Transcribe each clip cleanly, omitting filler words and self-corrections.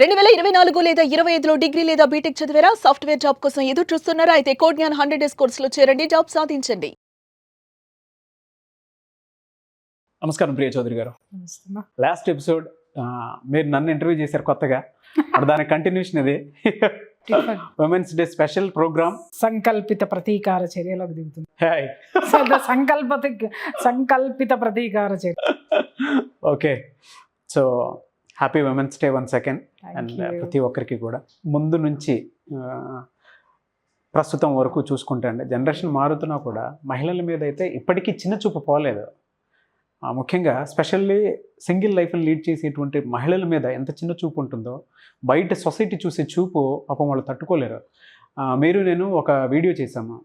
2024 లేదా 25లో డిగ్రీ లేదా బీటెక్ చదివారా? సాఫ్ట్‌వేర్ జాబ్ కోసం ఎదురు చూస్తున్నారా? అయితే కోడ్‌జ్ఞాన్ 100 డేస్ కోర్సులో చేరండి, జాబ్ సాధించండి. నమస్కారం ప్రియ చౌదరి గారు. నమస్తేమ్మా. లాస్ట్ ఎపిసోడ్ మీరు నన్ను ఇంటర్వ్యూ చేశారు కొత్తగా. మరి దాని కంటిన్యూషన్ ఇది. ఉమెన్స్ డే స్పెషల్ ప్రోగ్రామ్ సంకల్పిత ప్రతీకార చర్యలకు దిగుతుంది. హాయ్. సంకల్పిత ప్రతీకార చర్య. Okay, so happy women's day one second. And Thank you. ప్రతి ఒక్కరికి కూడా ముందు నుంచి ప్రస్తుతం వరకు చూసుకుంటే అండి, జనరేషన్ మారుతున్నా కూడా మహిళల మీద అయితే ఇప్పటికీ చిన్న చూపు పోలేదు. ముఖ్యంగా స్పెషల్లీ సింగిల్ లైఫ్ని లీడ్ చేసేటువంటి మహిళల మీద ఎంత చిన్న చూపు ఉంటుందో బయట సొసైటీ చూసే చూపు పాపం వాళ్ళు తట్టుకోలేరు. మీరు నేను ఒక వీడియో చేశాము,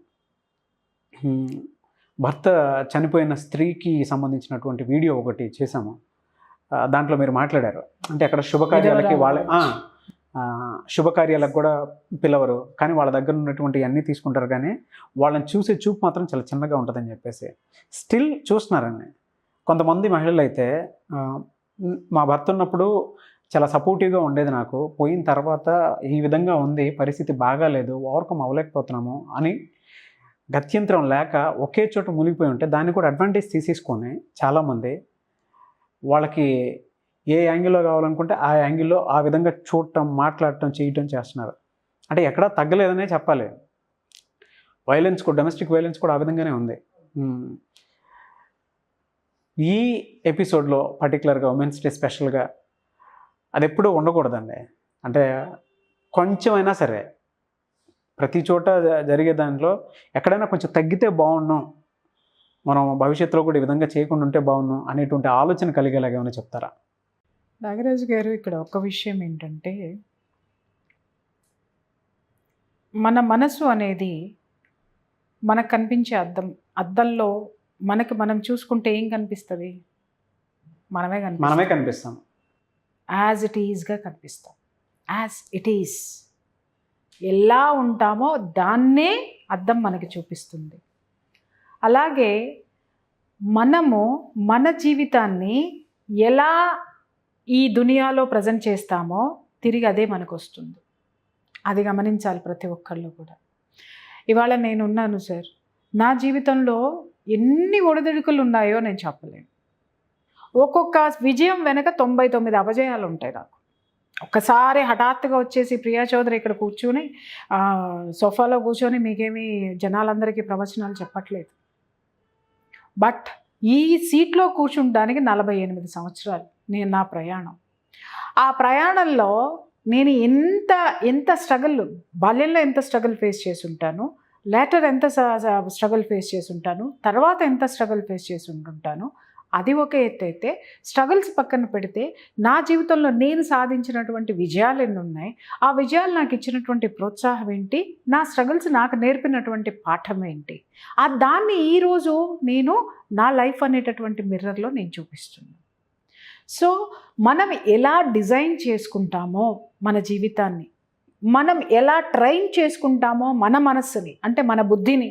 భర్త చనిపోయిన స్త్రీకి సంబంధించినటువంటి వీడియో ఒకటి చేశాము. దాంట్లో మీరు మాట్లాడారు, అంటే అక్కడ శుభకార్యాలకి వాళ్ళే శుభకార్యాలకు కూడా పిలవరు, కానీ వాళ్ళ దగ్గర ఉన్నటువంటి అన్నీ తీసుకుంటారు, కానీ వాళ్ళని చూసే చూపు మాత్రం చాలా చిన్నగా ఉంటుందని చెప్పేసి స్టిల్ చూస్తున్నారండి. కొంతమంది మహిళలు అయితే మా భర్త ఉన్నప్పుడు చాలా సపోర్టివ్గా ఉండేది, నాకు పోయిన తర్వాత ఈ విధంగా ఉంది, పరిస్థితి బాగాలేదు, ఓవర్కమ్ అవ్వలేకపోతున్నాము అని గత్యంతరం లేక ఒకే చోట మునిగిపోయి ఉంటే దాన్ని కూడా అడ్వాంటేజ్ తీసేసుకొని చాలామంది వాళ్ళకి ఏ యాంగిల్లో కావాలనుకుంటే ఆ యాంగిల్లో ఆ విధంగా చూడటం, మాట్లాడటం, చేయటం చేస్తున్నారు. అంటే ఎక్కడా తగ్గలేదనే చెప్పాలి. వైలెన్స్ కూడా, డొమెస్టిక్ వైలెన్స్ కూడా ఆ విధంగానే ఉంది. ఈ ఎపిసోడ్లో పర్టికులర్గా ఉమెన్స్ డే స్పెషల్గా అది ఎప్పుడూ ఉండకూడదండి. అంటే కొంచెమైనా సరే ప్రతి చోట జరిగే దాంట్లో ఎక్కడైనా కొంచెం తగ్గితే బాగున్నాం, మనం భవిష్యత్తులో కూడా ఈ విధంగా చేయకుండా ఉంటే బాగున్నాం అనేటువంటి ఆలోచన కలిగేలాగా ఏమైనా చెప్తారా? నాగరాజు గారు, ఇక్కడ ఒక విషయం ఏంటంటే, మన మనసు అనేది మనకు కనిపించే అద్దంలో మనకి మనం చూసుకుంటే ఏం కనిపిస్తుంది? మనమే కనిపిస్తాం. యాజ్ ఇట్ ఈజ్గా కనిపిస్తాం. యాజ్ ఇట్ ఈజ్ ఎలా ఉంటామో దాన్నే అద్దం మనకి చూపిస్తుంది. అలాగే మనము మన జీవితాన్ని ఎలా ఈ దునియాలో ప్రజెంట్ చేస్తామో తిరిగి అదే మనకు వస్తుంది. అది గమనించాలి ప్రతి ఒక్కళ్ళు కూడా. ఇవాళ నేనున్నాను సార్, నా జీవితంలో ఎన్ని ఒడిదుడుకులు ఉన్నాయో నేను చెప్పలేను. ఒక్కొక్క విజయం వెనక 99 అపజయాలు ఉంటాయి నాకు. ఒక్కసారి హఠాత్తుగా వచ్చేసి ప్రియా చౌదరి ఇక్కడ కూర్చొని సోఫాలో కూర్చొని మీకేమీ జనాలందరికీ ప్రవచనాలు చెప్పట్లేదు. బట్ ఈ సీట్లో కూర్చుంటానికి 48 సంవత్సరాలు నా ప్రయాణం. ఆ ప్రయాణంలో నేను ఎంత స్ట్రగుల్, బాల్యంలో ఎంత స్ట్రగుల్ ఫేస్ చేసి ఉంటాను, లేటర్ ఎంత స్ట్రగుల్ ఫేస్ చేసి ఉంటాను, తర్వాత ఎంత స్ట్రగుల్ ఫేస్ చేసి ఉంటుంటాను, అది ఒక ఎత్తు అయితే స్ట్రగుల్స్ పక్కన పెడితే నా జీవితంలో నేను సాధించినటువంటి విజయాలు ఎన్ని ఉన్నాయి, ఆ విజయాలు నాకు ఇచ్చినటువంటి ప్రోత్సాహం ఏంటి, నా స్ట్రగుల్స్ నాకు నేర్పినటువంటి పాఠం ఏంటి, దాన్ని ఈరోజు నేను నా లైఫ్ అనేటటువంటి మిర్రర్లో నేను చూపిస్తున్నాను. సో మనం ఎలా డిజైన్ చేసుకుంటామో మన జీవితాన్ని, మనం ఎలా ట్రైన్ చేసుకుంటామో మన మనస్సుని, అంటే మన బుద్ధిని,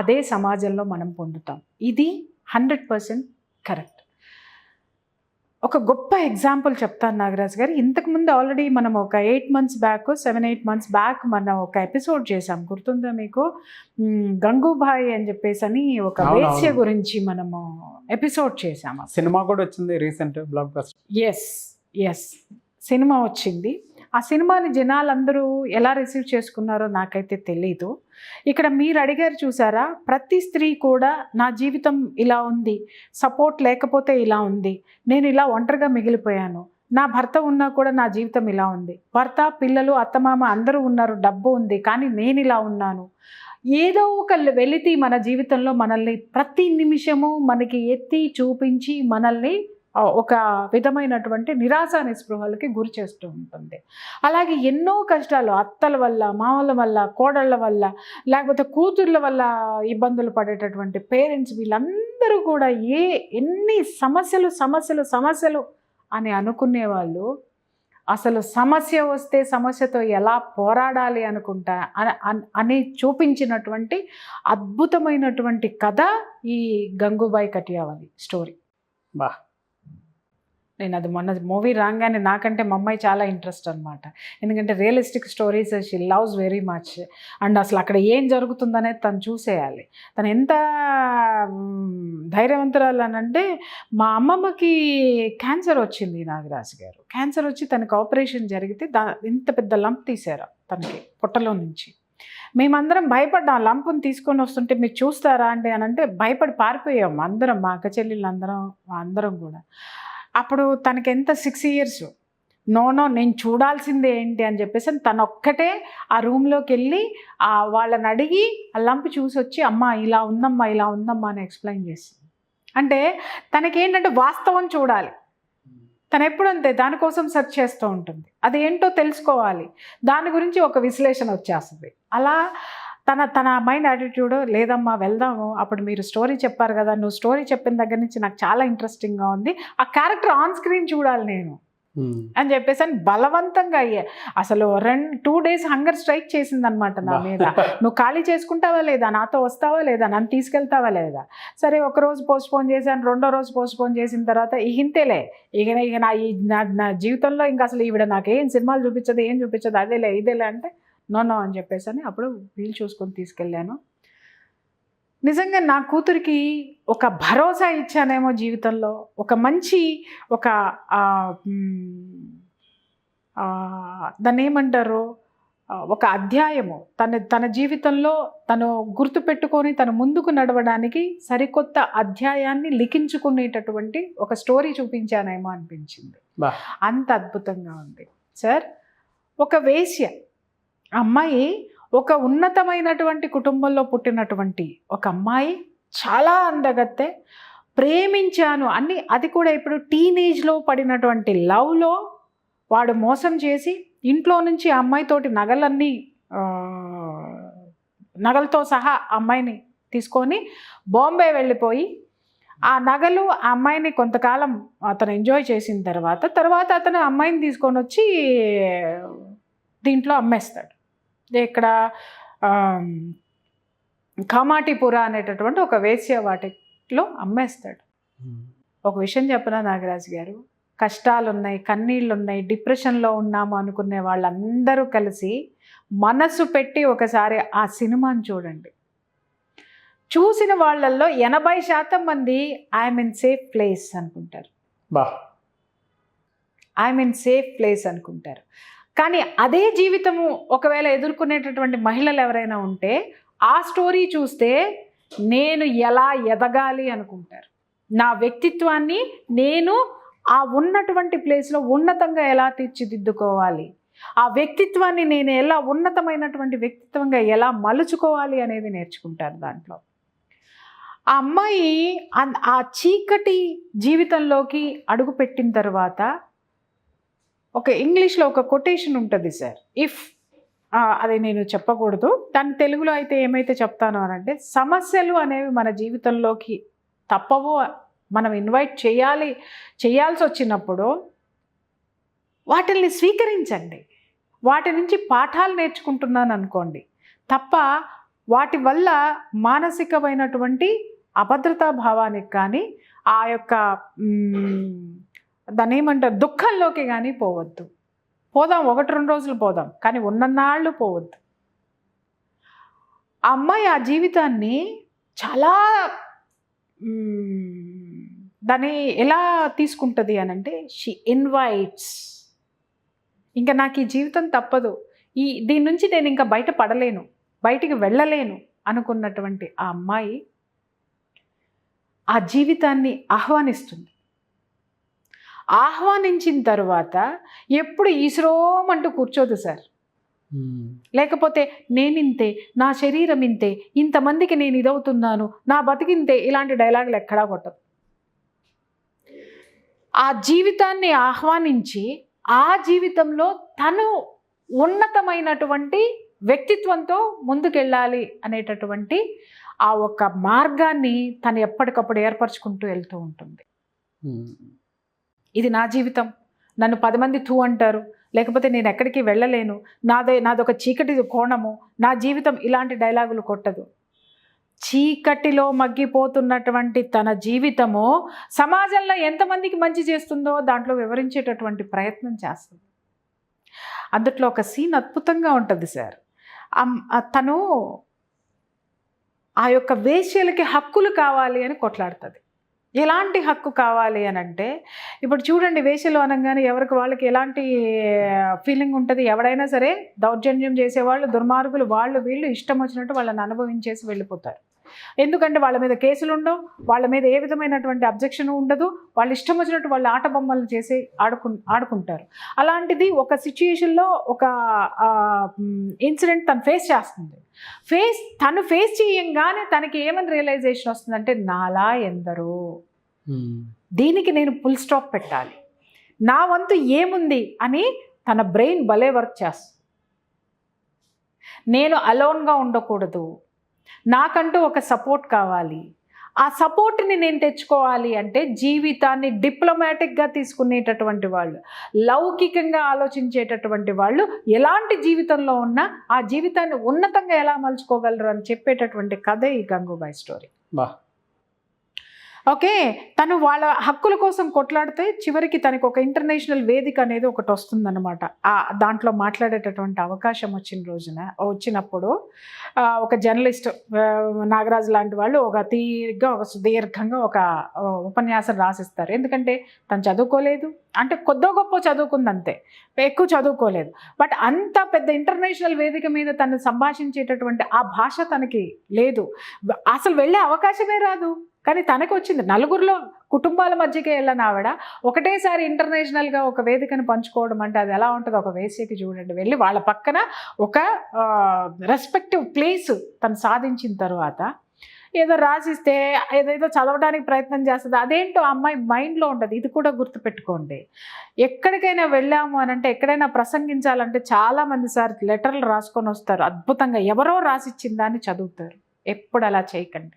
అదే సమాజంలో మనం పొందుతాం. ఇది 100% కరెక్ట్. ఒక గొప్ప ఎగ్జాంపుల్ చెప్తాను నాగరాజ్ గారు. ఇంతకుముందు ఆల్రెడీ మనం ఒక 8 మంత్స్ బ్యాక్, 7-8 మంత్స్ బ్యాక్ మనం ఒక ఎపిసోడ్ చేసాం, గుర్తుందా మీకు? గంగూబాయి అని చెప్పేసి ఒక వేశ్య గురించి మనము ఎపిసోడ్ చేసాము. సినిమా కూడా వచ్చింది recent, blockbuster. Yes, cinema వచ్చింది. ఆ సినిమాని జనాలందరూ ఎలా రిసీవ్ చేసుకున్నారో నాకైతే తెలీదు. ఇక్కడ మీరు అడిగారు చూసారా, ప్రతి స్త్రీ కూడా నా జీవితం ఇలా ఉంది, సపోర్ట్ లేకపోతే ఇలా ఉంది, నేను ఇలా ఒంటరిగా మిగిలిపోయాను, నా భర్త ఉన్నా కూడా నా జీవితం ఇలా ఉంది, భర్త, పిల్లలు, అత్తమామ అందరూ ఉన్నారు, డబ్బు ఉంది, కానీ నేను ఇలా ఉన్నాను. ఏదో ఒక వెలితి మన జీవితంలో మనల్ని ప్రతి నిమిషము మనకి ఎత్తి చూపించి మనల్ని ఒక విధమైనటువంటి నిరాశ నిస్పృహలకి గురి చేస్తూ ఉంటుంది. అలాగే ఎన్నో కష్టాలు, అత్తల వల్ల, మామల వల్ల, కోడళ్ళ వల్ల, లేకపోతే కూతుర్ల వల్ల ఇబ్బందులు పడేటటువంటి పేరెంట్స్, వీళ్ళందరూ కూడా ఎన్ని సమస్యలు అని అనుకునే వాళ్ళు అసలు సమస్య వస్తే సమస్యతో ఎలా పోరాడాలి అని చూపించినటువంటి అద్భుతమైనటువంటి కథ ఈ గంగూబాయి కటియావాలి స్టోరీ. బా, నేను అది మొన్న మూవీ రాగానే నాకంటే మా అమ్మాయి చాలా ఇంట్రెస్ట్ అనమాట. ఎందుకంటే realistic stories she loves very much. And అసలు అక్కడ ఏం జరుగుతుందనేది తను చూసేయాలి. తను ఎంత ధైర్యవంతురాలు అని అంటే, మా అమ్మమ్మకి క్యాన్సర్ వచ్చింది నాగరాజు గారు. క్యాన్సర్ వచ్చి తనకి ఆపరేషన్ జరిగితే ఇంత పెద్ద లంప్ తీశారు తనకి పొట్టలో నుంచి. మేమందరం భయపడ్డాం. లంపుని తీసుకొని వస్తుంటే మీరు చూస్తారా అండి అని అంటే భయపడి పారిపోయాం అందరం, మా అక్క చెల్లెళ్ళు అందరం కూడా. అప్పుడు తనకి ఎంత 6 years. నో నేను చూడాల్సిందే ఏంటి అని చెప్పేసి తను ఒక్కటే ఆ రూమ్లోకి వెళ్ళి వాళ్ళని అడిగి ఆ లంప్ చూసి వచ్చి అమ్మ ఇలా ఉందమ్మా అని ఎక్స్ప్లెయిన్ చేసింది. అంటే తనకేంటంటే వాస్తవం చూడాలి. తను ఎప్పుడు అంతే దానికోసం సెర్చ్ చేస్తూ ఉంటుంది. అదేంటో తెలుసుకోవాలి, దాని గురించి ఒక విశ్లేషణ వచ్చేస్తుంది. అలా తన మైండ్ యాటిట్యూడ్ లేదమ్మా వెళ్దాము, అప్పుడు మీరు స్టోరీ చెప్పారు కదా, నువ్వు స్టోరీ చెప్పిన దగ్గర నుంచి నాకు చాలా ఇంట్రెస్టింగ్గా ఉంది, ఆ క్యారెక్టర్ ఆన్ స్క్రీన్ చూడాలి నేను అని చెప్పేసి అని బలవంతంగా అసలు 2 days హంగర్ స్ట్రైక్ చేసిందనమాట నా మీద. నువ్వు ఖాళీ చేసుకుంటావా లేదా, నాతో వస్తావా లేదా, నన్ను తీసుకెళ్తావా లేదా. సరే ఒకరోజు పోస్ట్పోన్ చేశాను, 2వ రోజు పోస్ట్పోన్ చేసిన తర్వాత ఇంతేలే ఇక నా జీవితంలో ఇంకా అసలు ఈవిడ నాకేం సినిమాలు చూపించదు, ఏం చూపించదు, ఇదేలే అంటే నో అని చెప్పేసి అని అప్పుడు వీలు చూసుకొని తీసుకెళ్ళాను. నిజంగా నా కూతురికి ఒక భరోసా ఇచ్చానేమో జీవితంలో, ఒక మంచి దాన్ని ఏమంటారు, ఒక అధ్యాయము తన జీవితంలో తను గుర్తుపెట్టుకొని తను ముందుకు నడవడానికి సరికొత్త అధ్యాయాన్ని లిఖించుకునేటటువంటి ఒక స్టోరీ చూపించానేమో అనిపించింది. అంత అద్భుతంగా ఉంది సార్. ఒక వేశ్య అమ్మాయి, ఒక ఉన్నతమైనటువంటి కుటుంబంలో పుట్టినటువంటి ఒక అమ్మాయి, చాలా అందగత్తె, ప్రేమించాను అన్ని, అది కూడా ఇప్పుడు టీనేజ్లో పడినటువంటి లవ్లో వాడు మోసం చేసి ఇంట్లో నుంచి ఆ అమ్మాయితోటి నగలతో సహా అమ్మాయిని తీసుకొని బాంబే వెళ్ళిపోయి ఆ నగలు ఆ అమ్మాయిని కొంతకాలం అతను ఎంజాయ్ చేసిన తర్వాత అతను అమ్మాయిని తీసుకొని వచ్చి దీంట్లో అమ్మేస్తాడు. ఇక్కడ కామాటిపుర అనేటటువంటి ఒక వేశ్య వాటిలో అమ్మేస్తాడు. ఒక విషయం చెప్పనా నాగరాజు గారు, కష్టాలున్నాయి, కన్నీళ్ళున్నాయి, డిప్రెషన్లో ఉన్నాము అనుకునే వాళ్ళందరూ కలిసి మనసు పెట్టి ఒకసారి ఆ సినిమాని చూడండి. చూసిన వాళ్ళల్లో 80% మంది ఐఎమ్ ఇన్ సేఫ్ ప్లేస్ అనుకుంటారు. ఐఎమ్ ఇన్ సేఫ్ ప్లేస్ అనుకుంటారు. కానీ అదే జీవితము ఒకవేళ ఎదుర్కొనేటటువంటి మహిళలు ఎవరైనా ఉంటే ఆ స్టోరీ చూస్తే నేను ఎలా ఎదగాలి అనుకుంటారు. నా వ్యక్తిత్వాన్ని నేను ఆ ఉన్నటువంటి ప్లేస్లో ఉన్నతంగా ఎలా తీర్చిదిద్దుకోవాలి, ఆ వ్యక్తిత్వాన్ని నేను ఎలా ఉన్నతమైనటువంటి వ్యక్తిత్వంగా ఎలా మలుచుకోవాలి అనేది నేర్చుకుంటారు దాంట్లో. ఆ అమ్మాయి ఆ చీకటి జీవితంలోకి అడుగుపెట్టిన తర్వాత ఒక ఇంగ్లీష్లో ఒక కొటేషన్ ఉంటుంది సార్, ఇఫ్ అది నేను చెప్పకూడదు, దాని తెలుగులో అయితే ఏమైతే చెప్తాను అని అంటే, సమస్యలు అనేవి మన జీవితంలోకి తప్పవు, మనం ఇన్వైట్ చేయాల్సి వచ్చినప్పుడు వాటిని స్వీకరించండి. వాటి నుంచి పాఠాలు నేర్చుకుంటున్నాను అనుకోండి తప్ప వాటి వల్ల మానసికమైనటువంటి అభద్రతా భావానికి కానీ ఆ యొక్క దాన్ని ఏమంటారు దుఃఖంలోకి కానీ పోవద్దు. పోదాం 1-2 రోజులు పోదాం, కానీ ఉన్ననాళ్ళు పోవద్దు. ఆ అమ్మాయి ఆ జీవితాన్ని చాలా దాన్ని ఎలా తీసుకుంటుంది అని అంటే, షీ ఇన్వైట్స్, ఇంకా నాకు ఈ జీవితం తప్పదు, దీని నుంచి నేను ఇంకా బయటపడలేను, బయటికి వెళ్ళలేను అనుకున్నటువంటి ఆ అమ్మాయి ఆ జీవితాన్ని ఆహ్వానిస్తుంది. ఆహ్వానించిన తర్వాత ఎప్పుడు ఈశ్రోమంటూ కూర్చోదు సార్. లేకపోతే నేనింతే, నా శరీరం ఇంతే, ఇంతమందికి నేను ఇదవుతున్నాను, నా బతికింతే, ఇలాంటి డైలాగులు ఎక్కడా కొట్టదు. ఆ జీవితాన్ని ఆహ్వానించి ఆ జీవితంలో తను ఉన్నతమైనటువంటి వ్యక్తిత్వంతో ముందుకెళ్ళాలి అనేటటువంటి ఆ ఒక్క మార్గాన్ని తను ఎప్పటికప్పుడు ఏర్పరచుకుంటూ వెళ్తూ ఉంటుంది. ఇది నా జీవితం, నన్ను 10 మంది తూ అంటారు, లేకపోతే నేను ఎక్కడికి వెళ్ళలేను, నాదొక చీకటి కోణము, నా జీవితం, ఇలాంటి డైలాగులు కొట్టదు. చీకటిలో మగ్గిపోతున్నటువంటి తన జీవితము సమాజంలో ఎంతమందికి మంచి చేస్తుందో దాంట్లో వివరించేటటువంటి ప్రయత్నం చేస్తుంది. అందుట్లో ఒక సీన్ అద్భుతంగా ఉంటుంది సార్. తను ఆ యొక్క వేశ్యలకి హక్కులు కావాలి అని కొట్లాడుతుంది. ఎలాంటి హక్కు కావాలి అని అంటే, ఇప్పుడు చూడండి, వేశ్యలు అనగానే ఎవరికి వాళ్ళకి ఎలాంటి ఫీలింగ్ ఉంటుంది. ఎవడైనా సరే దౌర్జన్యం చేసేవాళ్ళు, దుర్మార్గులు, వాళ్ళు వీళ్ళు ఇష్టం వచ్చినట్టు వాళ్ళని అనుభవించేసి వెళ్ళిపోతారు. ఎందుకంటే వాళ్ళ మీద కేసులు ఉండవు, వాళ్ళ మీద ఏ విధమైనటువంటి అబ్జెక్షన్ ఉండదు, వాళ్ళు ఇష్టం వచ్చినట్టు వాళ్ళు ఆట బొమ్మలు చేసి ఆడుకుంటారు. అలాంటిది ఒక సిచ్యుయేషన్లో ఒక ఇన్సిడెంట్ తను ఫేస్ చేస్తుంది. తను ఫేస్ చేయంగానే తనకి ఏమని రియలైజేషన్ వస్తుందంటే, నాలా ఎందరో, దీనికి నేను ఫుల్ స్టాప్ పెట్టాలి, నా వంతు ఏముంది అని తన బ్రెయిన్ భలే వర్క్ చేస్తుంది. నేను అలోన్గా ఉండకూడదు, నాకంటూ ఒక సపోర్ట్ కావాలి. ఆ సపోర్ట్ని నేను తెచ్చుకోవాలి అంటే జీవితాన్ని డిప్లొమాటిక్గా తీసుకునేటటువంటి వాళ్ళు, లౌకికంగా ఆలోచించేటటువంటి వాళ్ళు ఎలాంటి జీవితంలో ఉన్నా ఆ జీవితాన్ని ఉన్నతంగా ఎలా మలుచుకోగలరు అని చెప్పేటటువంటి కథే ఈ గంగూబాయి స్టోరీ. ఓకే, తను వాళ్ళ హక్కుల కోసం కొట్లాడితే చివరికి తనకు ఒక ఇంటర్నేషనల్ వేదిక అనేది ఒకటి వస్తుందన్నమాట. దాంట్లో మాట్లాడేటటువంటి అవకాశం వచ్చినప్పుడు ఒక జర్నలిస్ట్ నాగరాజు లాంటి వాళ్ళు ఒక సుదీర్ఘంగా ఒక ఉపన్యాసం రాసిస్తారు. ఎందుకంటే తను చదువుకోలేదు, అంటే కొద్దో గొప్ప చదువుకుంది అంతే, ఎక్కువ చదువుకోలేదు. బట్ అంత పెద్ద ఇంటర్నేషనల్ వేదిక మీద తను సంభాషించేటటువంటి ఆ భాష తనకి లేదు, అసలు వెళ్ళే అవకాశమే రాదు. కానీ తనకు వచ్చింది. నలుగురిలో కుటుంబాల మధ్యకే వెళ్ళని ఆవిడ ఒకటేసారి ఇంటర్నేషనల్గా ఒక వేదికను పంచుకోవడం అంటే అది ఎలా ఉంటుందో ఒక వేశ్యకి చూడండి వెళ్ళి వాళ్ళ పక్కన ఒక రెస్పెక్టివ్ ప్లేస్ తను సాధించిన తర్వాత ఏదో రాసిస్తే ఏదేదో చదవడానికి ప్రయత్నం చేస్తుంది. అదేంటో అమ్మాయి మైండ్లో ఉంటుంది. ఇది కూడా గుర్తుపెట్టుకోండి, ఎక్కడికైనా వెళ్ళాము అని అంటే, ఎక్కడైనా ప్రసంగించాలంటే చాలామంది సార్ లెటర్లు రాసుకొని వస్తారు, అద్భుతంగా ఎవరో రాసిచ్చిందాన్ని చదువుతారు. ఎప్పుడు అలా చేయకండి.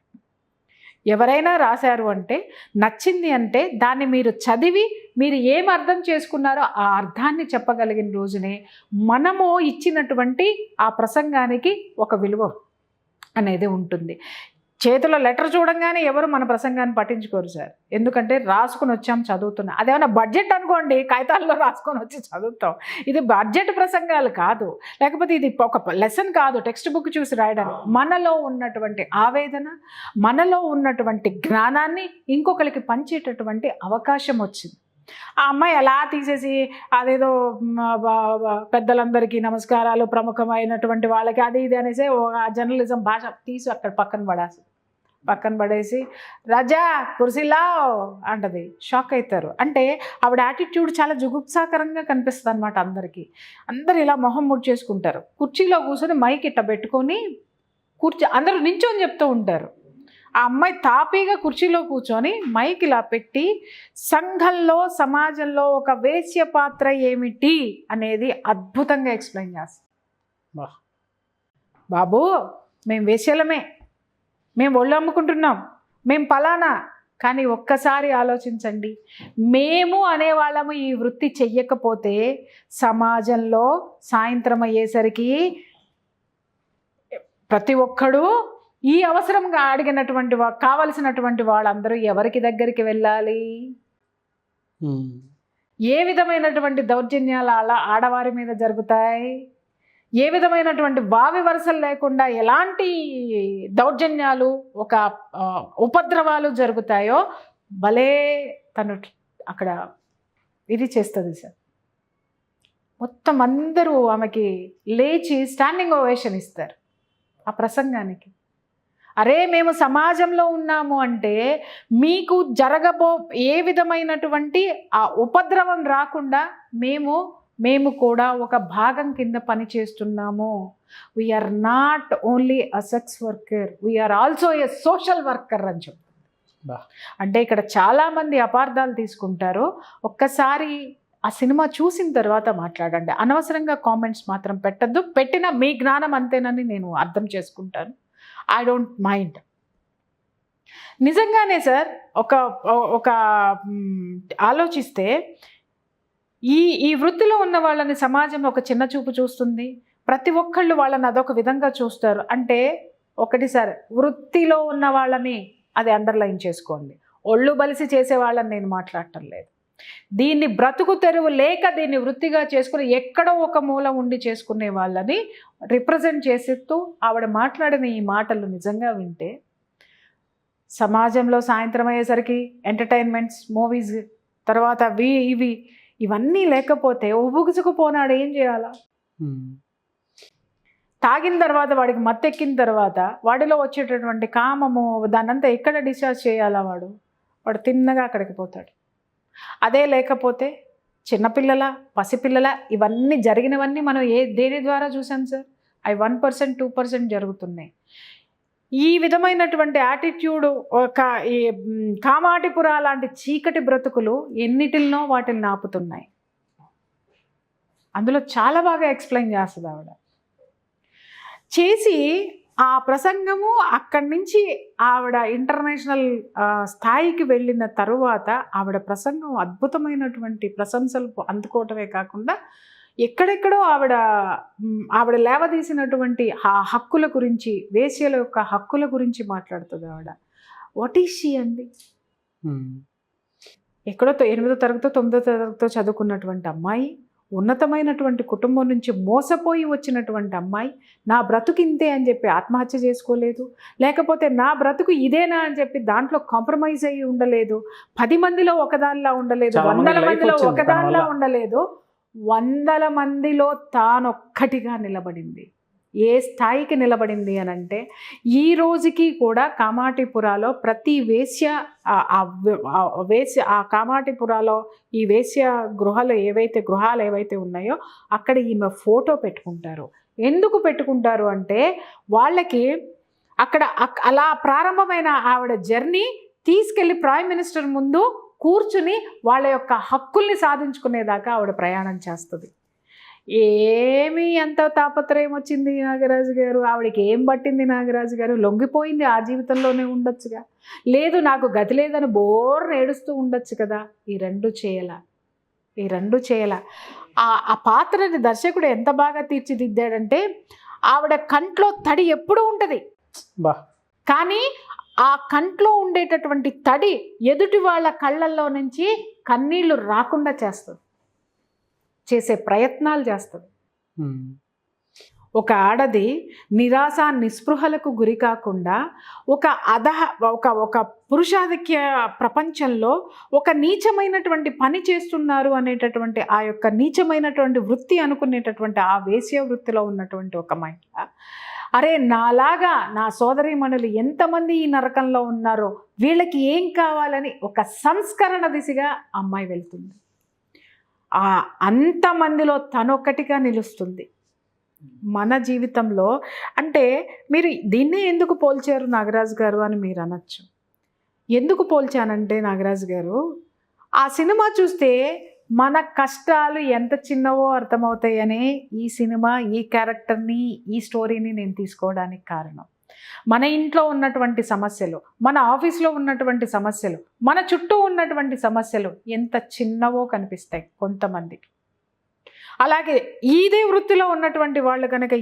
ఎవరైనా రాశారు అంటే, నచ్చింది అంటే దాన్ని మీరు చదివి మీరు ఏం అర్థం చేసుకున్నారో ఆ అర్థాన్ని చెప్పగలిగిన రోజునే మనము ఇచ్చినటువంటి ఆ ప్రసంగానికి ఒక విలువ అనేది ఉంటుంది. చేతిలో లెటర్ చూడంగానే ఎవరు మన ప్రసంగాన్ని పట్టించుకోరు సార్, ఎందుకంటే రాసుకొని వచ్చాం చదువుతున్నాం. అదేమన్నా బడ్జెట్ అనుకోండి, కాగితాల్లో రాసుకొని వచ్చి చదువుతాం. ఇది బడ్జెట్ ప్రసంగాలు కాదు, లేకపోతే ఇది ఒక లెసన్ కాదు, టెక్స్ట్ బుక్ చూసి రాయడం. మనలో ఉన్నటువంటి ఆవేదన, మనలో ఉన్నటువంటి జ్ఞానాన్ని ఇంకొకరికి పంచేటటువంటి అవకాశం వచ్చింది. ఆ అమ్మాయి అలా తీసేసి అదేదో పెద్దలందరికీ నమస్కారాలు, ప్రముఖమైనటువంటి వాళ్ళకి అది ఇది అనేసి జర్నలిజం భాష తీసి అక్కడ పక్కన పడేసి రాజా కుర్సీలా అంటది. షాక్ అవుతారు. అంటే ఆవిడ యాటిట్యూడ్ చాలా జుగుప్సాకరంగా కనిపిస్తుంది అనమాట అందరికీ. అందరు ఇలా మొహం ముడి చేసుకుంటారు. కుర్చీలో కూర్చొని మైక్ ఇట్ట పెట్టుకొని అందరూ నించొని చెప్తూ ఉంటారు. ఆ అమ్మాయి తాపీగా కుర్చీలో కూర్చొని మైక్ ఇలా పెట్టి సంఘంలో, సమాజంలో ఒక వేశ్య పాత్ర ఏమిటి అనేది అద్భుతంగా ఎక్స్ప్లెయిన్ చేస్తాం. బాబు, మేము వేశ్యలమే, మేము ఒళ్ళు అమ్ముకుంటున్నాం, మేము పలానా. కానీ ఒక్కసారి ఆలోచించండి, మేము అనేవాళ్ళము ఈ వృత్తి చెయ్యకపోతే సమాజంలో సాయంత్రం అయ్యేసరికి ప్రతి ఒక్కడు ఈ అవసరంగా అడిగినటువంటి కావలసినటువంటి వాళ్ళందరూ ఎవరికి దగ్గరికి వెళ్ళాలి? ఏ విధమైనటువంటి దౌర్జన్యాలు అలా ఆడవారి మీద జరుగుతాయి? ఏ విధమైనటువంటి వావి వరుసలు లేకుండా ఎలాంటి దౌర్జన్యాలు, ఒక ఉపద్రవాలు జరుగుతాయో భలే తను అక్కడ ఇది చేస్తుంది సార్. మొత్తం అందరూ ఆమెకి లేచి స్టాండింగ్ ఓవేషన్ ఇస్తారు ఆ ప్రసంగానికి. అరే, మేము సమాజంలో ఉన్నాము అంటే మీకు ఏ విధమైనటువంటి ఆ ఉపద్రవం రాకుండా మేము కూడా ఒక భాగం కింద పని చేస్తున్నాము. We are not only a sex worker, we are also a social worker అని చెప్తుంది. అంటే ఇక్కడ చాలామంది అపార్థాలు తీసుకుంటారు. ఒక్కసారి ఆ సినిమా చూసిన తర్వాత మాట్లాడండి. అనవసరంగా కామెంట్స్ మాత్రం పెట్టద్దు. పెట్టిన మీ జ్ఞానం అంతేనని నేను అర్థం చేసుకుంటాను. I don't mind. నిజంగానే సార్ ఒక ఆలోచిస్తే ఈ వృత్తిలో ఉన్న వాళ్ళని సమాజం ఒక చిన్న చూపు చూస్తుంది. ప్రతి ఒక్కళ్ళు వాళ్ళని అదొక విధంగా చూస్తారు. అంటే ఒకటి సార్, వృత్తిలో ఉన్న వాళ్ళని అది అండర్లైన్ చేసుకోండి. ఒళ్ళు బలిసి చేసే వాళ్ళని నేను మాట్లాడటం లేదు. దీన్ని బ్రతుకు తెరువు లేక దీన్ని వృత్తిగా చేసుకుని ఎక్కడో ఒక మూల ఉండి చేసుకునే వాళ్ళని రిప్రజెంట్ చేసేస్తూ ఆవిడ మాట్లాడిన ఈ మాటలు నిజంగా వింటే సమాజంలో సాయంత్రం అయ్యేసరికి ఎంటర్టైన్మెంట్స్, మూవీస్, తర్వాత ఇవన్నీ లేకపోతే ఉబుగుసుకుపోనాడు ఏం చేయాలా? తాగిన తర్వాత వాడికి మత్తెక్కిన తర్వాత వాడిలో వచ్చేటటువంటి కామము దాన్నంతా ఎక్కడ డిశ్చార్జ్ చేయాలా? వాడు తిన్నగా అక్కడికి పోతాడు. అదే లేకపోతే చిన్నపిల్లల, పసిపిల్లల ఇవన్నీ జరిగినవన్నీ మనం దేని ద్వారా చూసాం సార్? 1%, 2% జరుగుతున్నాయి. ఈ విధమైనటువంటి యాటిట్యూడ్, ఈ కామాటిపుర లాంటి చీకటి బ్రతుకులు ఎన్నిటినో వాటిని ఆపుతున్నాయి. అందులో చాలా బాగా ఎక్స్ప్లెయిన్ చేస్తుంది ఆవిడ. చేసి ఆ ప్రసంగము అక్కడి నుంచి ఆవిడ ఇంటర్నేషనల్ స్థాయికి వెళ్ళిన తరువాత ఆవిడ ప్రసంగం అద్భుతమైనటువంటి ప్రశంసలు అందుకోవటమే కాకుండా ఎక్కడెక్కడో ఆవిడ లేవదీసినటువంటి ఆ హక్కుల గురించి, వేశ్యల యొక్క హక్కుల గురించి మాట్లాడుతుంది ఆవిడ. వాట్ ఈజ్ షీ అండి? ఎక్కడో 8వ తరగతో 9వ తరగతో చదువుకున్నటువంటి అమ్మాయి, ఉన్నతమైనటువంటి కుటుంబం నుంచి మోసపోయి వచ్చినటువంటి అమ్మాయి, నా బ్రతుకు ఇంతే అని చెప్పి ఆత్మహత్య చేసుకోలేదు, లేకపోతే నా బ్రతుకు ఇదేనా అని చెప్పి దాంట్లో కాంప్రమైజ్ అయ్యి ఉండలేదు, 10 మందిలో ఒకదానిలా ఉండలేదు, 100 మందిలో ఒకదానిలా ఉండలేదు, 100 మందిలో తానొక్కటిగా నిలబడింది. ఏ స్థాయికి నిలబడింది అని అంటే ఈ రోజుకి కూడా కామాటిపురాలో ప్రతి వేశ్య ఆ కామాటిపురాలో ఈ వేశ్య గృహాలు ఏవైతే ఉన్నాయో అక్కడ ఈమె ఫోటో పెట్టుకుంటారు. ఎందుకు పెట్టుకుంటారు అంటే వాళ్ళకి అక్కడ అలా ప్రారంభమైన ఆవిడ జర్నీ తీసుకెళ్ళి ప్రైమ్ మినిస్టర్ ముందు కూర్చుని వాళ్ళ యొక్క హక్కుల్ని సాధించుకునేదాకా ఆవిడ ప్రయాణం చేస్తుంది. ఏమీ ఎంత తాపత్రయం వచ్చింది నాగరాజు గారు? ఆవిడకి ఏం పట్టింది నాగరాజు గారు? లొంగిపోయింది, ఆ జీవితంలోనే ఉండొచ్చుగా. లేదు నాకు గతి లేదని బోర్ని ఏడుస్తూ ఉండొచ్చు కదా. ఈ రెండు చేయాల. ఆ పాత్రని దర్శకుడు ఎంత బాగా తీర్చిదిద్దాడంటే ఆవిడ కంట్లో తడి ఎప్పుడూ ఉంటుంది, కానీ ఆ కంట్లో ఉండేటటువంటి తడి ఎదుటి వాళ్ళ కళ్ళల్లో నుంచి కన్నీళ్లు రాకుండా చేసే ప్రయత్నాలు చేస్తుంది. ఒక ఆడది నిరాశ నిస్పృహలకు గురి కాకుండా ఒక పురుషాధిక్య ప్రపంచంలో ఒక నీచమైనటువంటి పని చేస్తున్నారు అనేటటువంటి ఆ యొక్క నీచమైనటువంటి వృత్తి అనుకునేటటువంటి ఆ వేశ్య వృత్తిలో ఉన్నటువంటి ఒక మహిళ, అరే నాలాగా నా సోదరీమణులు ఎంతమంది ఈ నరకంలో ఉన్నారో వీళ్ళకి ఏం కావాలని ఒక సంస్కరణ దిశగా అమ్మాయి వెళ్తుంది. అంతమందిలో తనొక్కటిగా నిలుస్తుంది. మన జీవితంలో అంటే మీరు దీన్నే ఎందుకు పోల్చారు నాగరాజు గారు అని మీరు అనొచ్చు. ఎందుకు పోల్చానంటే నాగరాజు గారు, ఆ సినిమా చూస్తే మన కష్టాలు ఎంత చిన్నవో అర్థమవుతాయనే ఈ సినిమా, ఈ క్యారెక్టర్ని, ఈ స్టోరీని నేను తీసుకోవడానికి కారణం. మన ఇంట్లో ఉన్నటువంటి సమస్యలు, మన ఆఫీస్లో ఉన్నటువంటి సమస్యలు, మన చుట్టూ ఉన్నటువంటి సమస్యలు ఎంత చిన్నవో కనిపిస్తాయి కొంతమందికి. అలాగే ఇదే వృత్తిలో ఉన్నటువంటి వాళ్ళు కనుక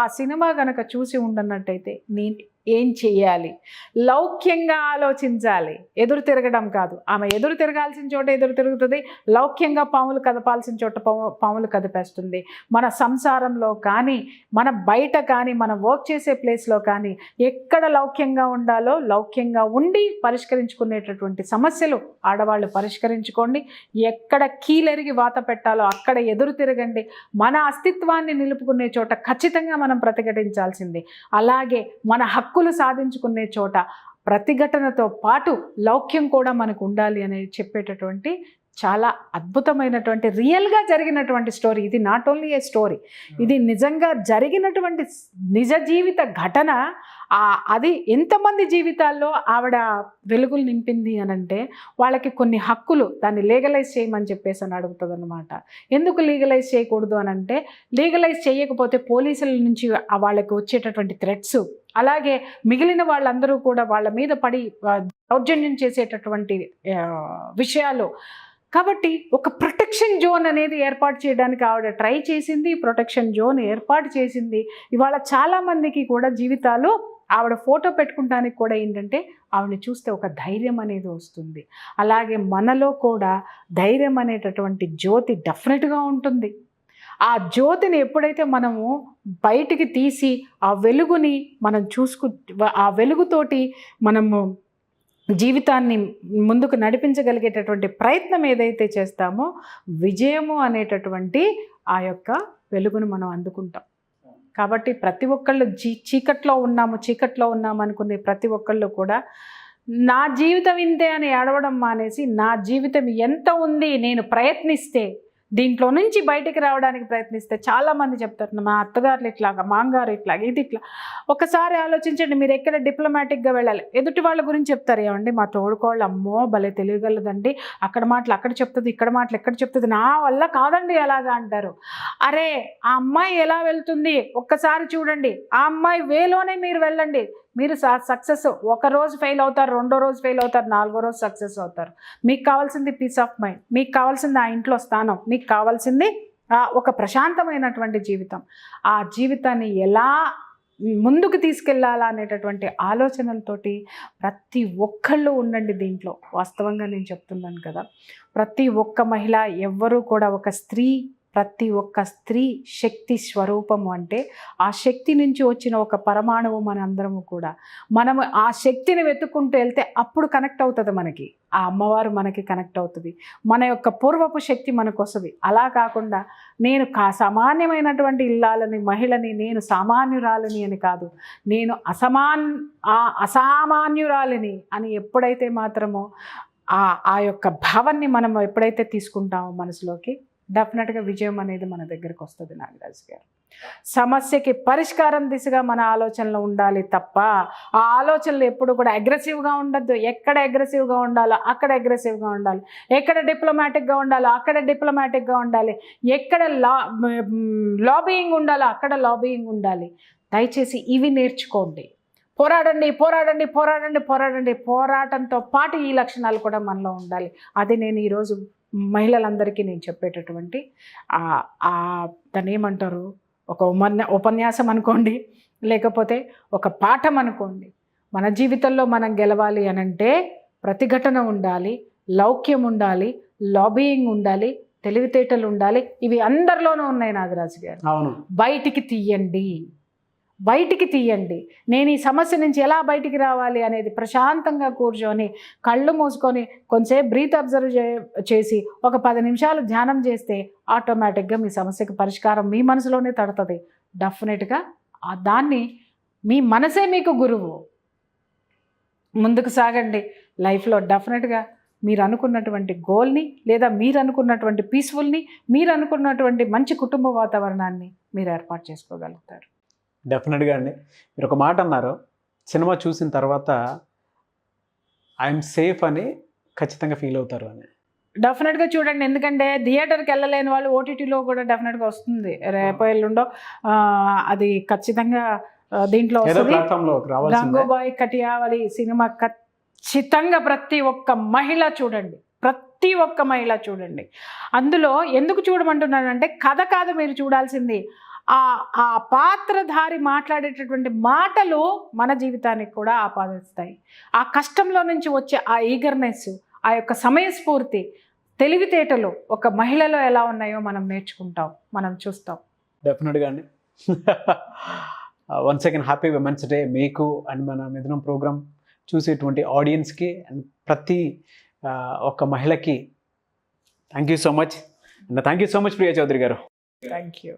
ఆ సినిమా కనుక చూసి ఉండనట్టయితే నేను ఏం చెయ్యాలి, లౌక్యంగా ఆలోచించాలి, ఎదురు తిరగడం కాదు. ఆమె ఎదురు తిరగాల్సిన చోట ఎదురు తిరుగుతుంది, లౌక్యంగా పాములు కదపాల్సిన చోట పాములు కదిపేస్తుంది. మన సంసారంలో కానీ, మన బయట కానీ, మన వర్క్ చేసే ప్లేస్లో కానీ ఎక్కడ లౌక్యంగా ఉండాలో లౌక్యంగా ఉండి పరిష్కరించుకునేటటువంటి సమస్యలు ఆడవాళ్ళు పరిష్కరించుకోండి. ఎక్కడ కీలెరిగి వాత పెట్టాలో అక్కడ ఎదురు తిరగండి. మన అస్తిత్వాన్ని నిలుపుకునే చోట ఖచ్చితంగా మనం ప్రతిఘటించాల్సిందే. అలాగే మన హక్కులు సాధించుకునే చోట ప్రతిఘటనతో పాటు లౌక్యం కూడా మనకు ఉండాలి అని చెప్పేటటువంటి చాలా అద్భుతమైనటువంటి రియల్గా జరిగినటువంటి స్టోరీ ఇది. నాట్ ఓన్లీ ఏ స్టోరీ, ఇది నిజంగా జరిగినటువంటి నిజ జీవిత ఘటన. అది ఎంతమంది జీవితాల్లో ఆవిడ వెలుగులు నింపింది అని అంటే వాళ్ళకి కొన్ని హక్కులు దాన్ని లీగలైజ్ చేయమని చెప్పేసి అని అడుగుతుంది అనమాట. ఎందుకు లీగలైజ్ చేయకూడదు అని అంటే, లీగలైజ్ చేయకపోతే పోలీసుల నుంచి వాళ్ళకి వచ్చేటటువంటి థ్రెట్స్, అలాగే మిగిలిన వాళ్ళందరూ కూడా వాళ్ళ మీద పడి దౌర్జన్యం చేసేటటువంటి విషయాలు. కాబట్టి ఒక ప్రొటెక్షన్ జోన్ అనేది ఏర్పాటు చేయడానికి ఆవిడ ట్రై చేసింది, ప్రొటెక్షన్ జోన్ ఏర్పాటు చేసింది. ఇవాళ చాలామందికి కూడా జీవితాలు ఆవిడ ఫోటో పెట్టుకుంటానికి కూడా ఏంటంటే ఆవిడని చూస్తే ఒక ధైర్యం అనేది వస్తుంది. అలాగే మనలో కూడా ధైర్యం అనేటటువంటి జ్యోతి డెఫినెట్గా ఉంటుంది. ఆ జ్యోతిని ఎప్పుడైతే మనము బయటికి తీసి ఆ వెలుగుని మనం ఆ వెలుగుతోటి మనము జీవితాన్ని ముందుకు నడిపించగలిగేటటువంటి ప్రయత్నం ఏదైతే చేస్తామో విజయము అనేటటువంటి ఆ యొక్క వెలుగును మనం అందుకుంటాం. కాబట్టి ప్రతి ఒక్కళ్ళు చీకట్లో ఉన్నాము అనుకునే ప్రతి ఒక్కళ్ళు కూడా నా జీవితం ఇంతే అని ఏడవడం మానేసి, నా జీవితం ఎంత ఉంది, నేను ప్రయత్నిస్తే, దీంట్లో నుంచి బయటికి రావడానికి ప్రయత్నిస్తే. చాలామంది చెప్తారు మా అత్తగారులు ఇట్లాగా, మాంగారు ఇట్లాగా, ఇది ఇట్లా. ఒకసారి ఆలోచించండి, మీరు ఎక్కడ డిప్లొమాటిక్గా వెళ్ళాలి. ఎదుటి వాళ్ళ గురించి చెప్తారు, ఏమండి మా తోడుకోళ్ళు అమ్మో భలే తెలియగలదండి, అక్కడ మాటలు అక్కడ చెప్తుంది, ఇక్కడ మాటలు ఎక్కడ చెప్తుంది, నా వల్ల కాదండి అలాగా అంటారు. అరే ఆ అమ్మాయి ఎలా వెళ్తుంది ఒక్కసారి చూడండి, ఆ అమ్మాయి వేలోనే మీరు వెళ్ళండి. మీరు సక్సెస్ ఒక రోజు ఫెయిల్ అవుతారు, రెండో రోజు ఫెయిల్ అవుతారు, నాలుగో రోజు సక్సెస్ అవుతారు. మీకు కావాల్సింది పీస్ ఆఫ్ మైండ్, మీకు కావాల్సింది ఆ ఇంట్లో స్థానం, మీకు కావాల్సింది ఒక ప్రశాంతమైనటువంటి జీవితం. ఆ జీవితాన్ని ఎలా ముందుకు తీసుకెళ్ళాలా అనేటటువంటి ఆలోచనలతోటి ప్రతి ఒక్కళ్ళు ఉండండి దీంట్లో. వాస్తవంగా నేను చెప్తున్నాను కదా, ప్రతి ఒక్క మహిళ ఎవ్వరూ కూడా ప్రతి ఒక్క స్త్రీ శక్తి స్వరూపము. అంటే ఆ శక్తి నుంచి వచ్చిన ఒక పరమాణువు మన అందరము కూడా. మనము ఆ శక్తిని వెతుక్కుంటూ వెళ్తే అప్పుడు కనెక్ట్ అవుతుంది మనకి, ఆ అమ్మవారు మనకి కనెక్ట్ అవుతుంది, మన యొక్క పూర్వపు శక్తి మనకు వస్తుంది. అలా కాకుండా నేను సామాన్యమైనటువంటి ఇల్లాలని, మహిళని, నేను సామాన్యురాలని అని కాదు, నేను అసామాన్యురాలిని అని ఎప్పుడైతే మాత్రమో ఆ యొక్క భావాన్ని మనం ఎప్పుడైతే తీసుకుంటామో మనసులోకి, డెఫినెట్గా విజయం అనేది మన దగ్గరకు వస్తుంది. నాగరాజు గారు, సమస్యకి పరిష్కారం దిశగా మన ఆలోచనలు ఉండాలి తప్ప ఆ ఆలోచనలు ఎప్పుడు కూడా అగ్రెసివ్గా ఉండద్దు. ఎక్కడ అగ్రెసివ్గా ఉండాలో అక్కడ అగ్రెసివ్గా ఉండాలి, ఎక్కడ డిప్లొమాటిక్గా ఉండాలో అక్కడ డిప్లొమాటిక్గా ఉండాలి, ఎక్కడ లాబియింగ్ ఉండాలో అక్కడ లాబియింగ్ ఉండాలి. దయచేసి ఇవి నేర్చుకోండి. పోరాడండి, పోరాడండి, పోరాడండి, పోరాడండి. పోరాటంతో పాటు ఈ లక్షణాలు కూడా మనలో ఉండాలి. అది నేను ఈరోజు మహిళలందరికీ నేను చెప్పేటటువంటి దాన్ని ఏమంటారు, ఒక ఉపన్యాసం అనుకోండి, లేకపోతే ఒక పాఠం అనుకోండి. మన జీవితంలో మనం గెలవాలి అనంటే ప్రతిఘటన ఉండాలి, లౌక్యం ఉండాలి, లాబియింగ్ ఉండాలి, తెలివితేటలు ఉండాలి. ఇవి అందరిలోనూ ఉన్నాయి నాగరాజు గారు. అవును, బయటికి తీయండి. నేను ఈ సమస్య నుంచి ఎలా బయటికి రావాలి అనేది ప్రశాంతంగా కూర్చొని కళ్ళు మూసుకొని కొంచెంసేపు బ్రీత్ అబ్జర్వ్ చేసి ఒక 10 నిమిషాలు ధ్యానం చేస్తే ఆటోమేటిక్గా మీ సమస్యకి పరిష్కారం మీ మనసులోనే తడుతుంది. డెఫినెట్గా దాన్ని మీ మనసే మీకు గురువు. ముందుకు సాగండి లైఫ్లో. డెఫినెట్గా మీరు అనుకున్నటువంటి గోల్ని, లేదా మీరు అనుకున్నటువంటి పీస్ఫుల్ని, మీరు అనుకున్నటువంటి మంచి కుటుంబ వాతావరణాన్ని మీరు ఏర్పాటు చేసుకోగలుగుతారు. డెఫినెట్గా అండి. మీరు ఒక మాట అన్నారు, సినిమా చూసిన తర్వాత ఐఎమ్ సేఫ్ అని ఖచ్చితంగా ఫీల్ అవుతారు అని. డెఫినెట్గా చూడండి, ఎందుకంటే థియేటర్కి వెళ్ళలేని వాళ్ళు ఓటీటీలో కూడా డెఫినెట్గా వస్తుంది. రేపో ఎల్లుండో అది ఖచ్చితంగా దీంట్లో వస్తుంది. గంగూబాయ్ కటియావలి సినిమా ఖచ్చితంగా ప్రతి ఒక్క మహిళ చూడండి. అందులో ఎందుకు చూడమంటున్నానంటే కథ కాదు మీరు చూడాల్సింది, ఆ పాత్రధారి మాట్లాడేటటువంటి మాటలు మన జీవితానికి కూడా ఆపాదిస్తాయి. ఆ కష్టంలో నుంచి వచ్చే ఆ ఈగర్నెస్, ఆ యొక్క సమయస్ఫూర్తి, తెలివితేటలు ఒక మహిళలో ఎలా ఉన్నాయో మనం నేర్చుకుంటాం, మనం చూస్తాం. డెఫినెట్గా అండి. Once again happy women's day మీకు అండ్ మన మిథునం ప్రోగ్రామ్ చూసేటువంటి ఆడియన్స్కి అండ్ ప్రతి ఒక్క మహిళకి thank you so much. And thank you so much Priya Chowdary గారు. Thank you.